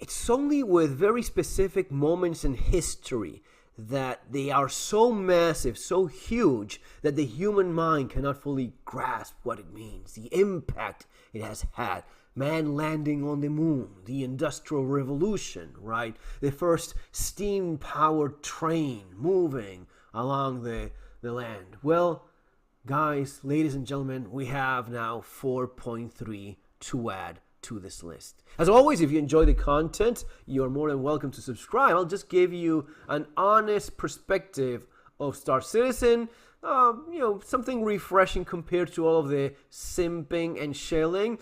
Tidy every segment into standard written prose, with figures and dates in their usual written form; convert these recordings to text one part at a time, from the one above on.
it's only with very specific moments in history that they are so massive, so huge, that the human mind cannot fully grasp what it means, the impact it has had. Man landing on the moon, the Industrial Revolution, right? The first steam-powered train moving along the land. Well, guys, ladies and gentlemen, we have now 4.3 to add to this list. As always, if you enjoy the content, you're more than welcome to subscribe. I'll just give you an honest perspective of Star Citizen, something refreshing compared to all of the simping and shelling.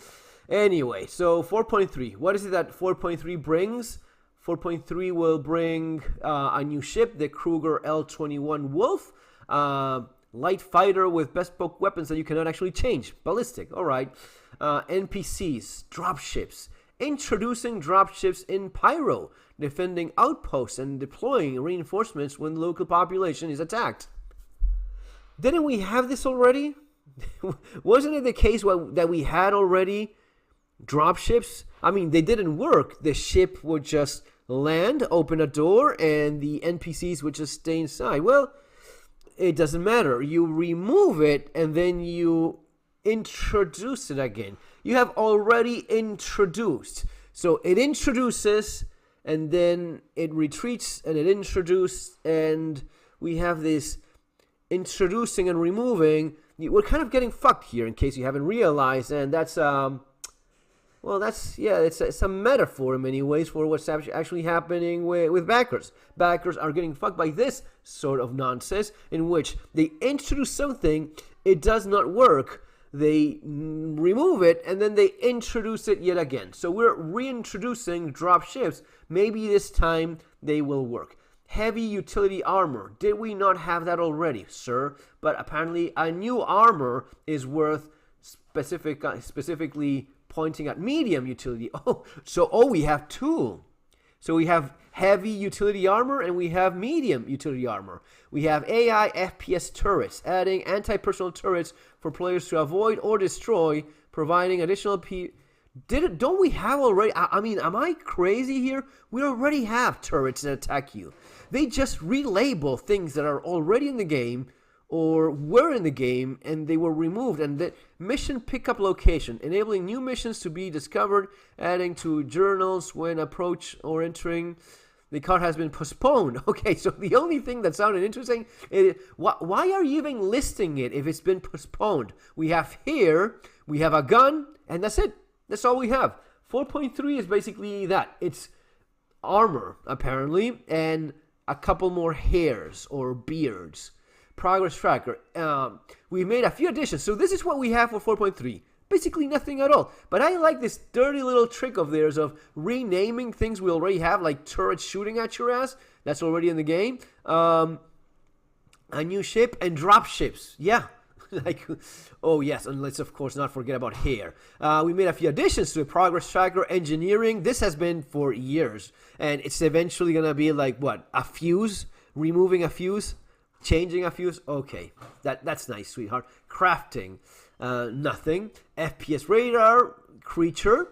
Anyway, so 4.3. What is it that 4.3 brings? 4.3 will bring a new ship, the Kruger L-21 Wolf, light fighter with bespoke weapons that you cannot actually change. Ballistic, all right. NPCs, dropships, introducing dropships in Pyro, defending outposts and deploying reinforcements when the local population is attacked. Didn't we have this already? Wasn't it the case that we had already dropships? I mean, they didn't work. The ship would just land, open a door, and the NPCs would just stay inside. Well, it doesn't matter. You remove it, and then you introduce it again. You have already introduced. So it introduces, and then it retreats, and it introduces, and we have this introducing and removing. We're kind of getting fucked here, in case you haven't realized, and that's it's a metaphor in many ways for what's actually happening with backers. Backers are getting fucked by this sort of nonsense in which they introduce something, it does not work, they remove it, and then they introduce it yet again. So we're reintroducing drop ships. Maybe this time they will work. Heavy utility armor. Did we not have that already, sir? But apparently a new armor is worth specifically pointing at medium utility. We have two. So we have heavy utility armor and we have medium utility armor. We have AI FPS turrets, adding anti-personnel turrets for players to avoid or destroy, providing additional don't we have already? I mean, am I crazy here? We already have turrets that attack you. They just relabel things that are already in the game or were in the game and they were removed. And the mission pickup location, enabling new missions to be discovered, adding to journals when approach or entering. The card has been postponed. Okay, so the only thing that sounded interesting is why are you even listing it if it's been postponed? We have a gun, and that's it. That's all we have. 4.3 is basically that. It's armor, apparently, and a couple more hairs or beards. Progress tracker. We made a few additions. So this is what we have for 4.3. Basically nothing at all. But I like this dirty little trick of theirs of renaming things we already have, like turrets shooting at your ass. That's already in the game. A new ship and drop ships. Yeah. Oh yes, and let's of course not forget about hair. We made a few additions to the progress tracker. Engineering. This has been for years. And it's eventually going to be like, what? A fuse? Removing a fuse? Changing a fuse? Okay, that's nice, sweetheart. Crafting, nothing. FPS radar, creature.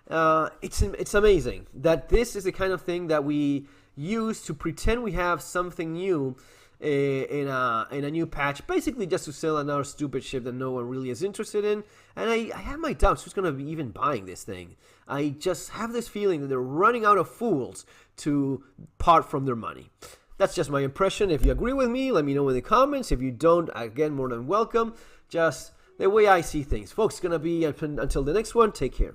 It's amazing that this is the kind of thing that we use to pretend we have something new in a new patch, basically just to sell another stupid ship that no one really is interested in. And I have my doubts who's going to be even buying this thing. I just have this feeling that they're running out of fools to part from their money. That's just my impression. If you agree with me, let me know in the comments. If you don't, again, more than welcome. Just the way I see things. Folks, it's going to be until the next one. Take care.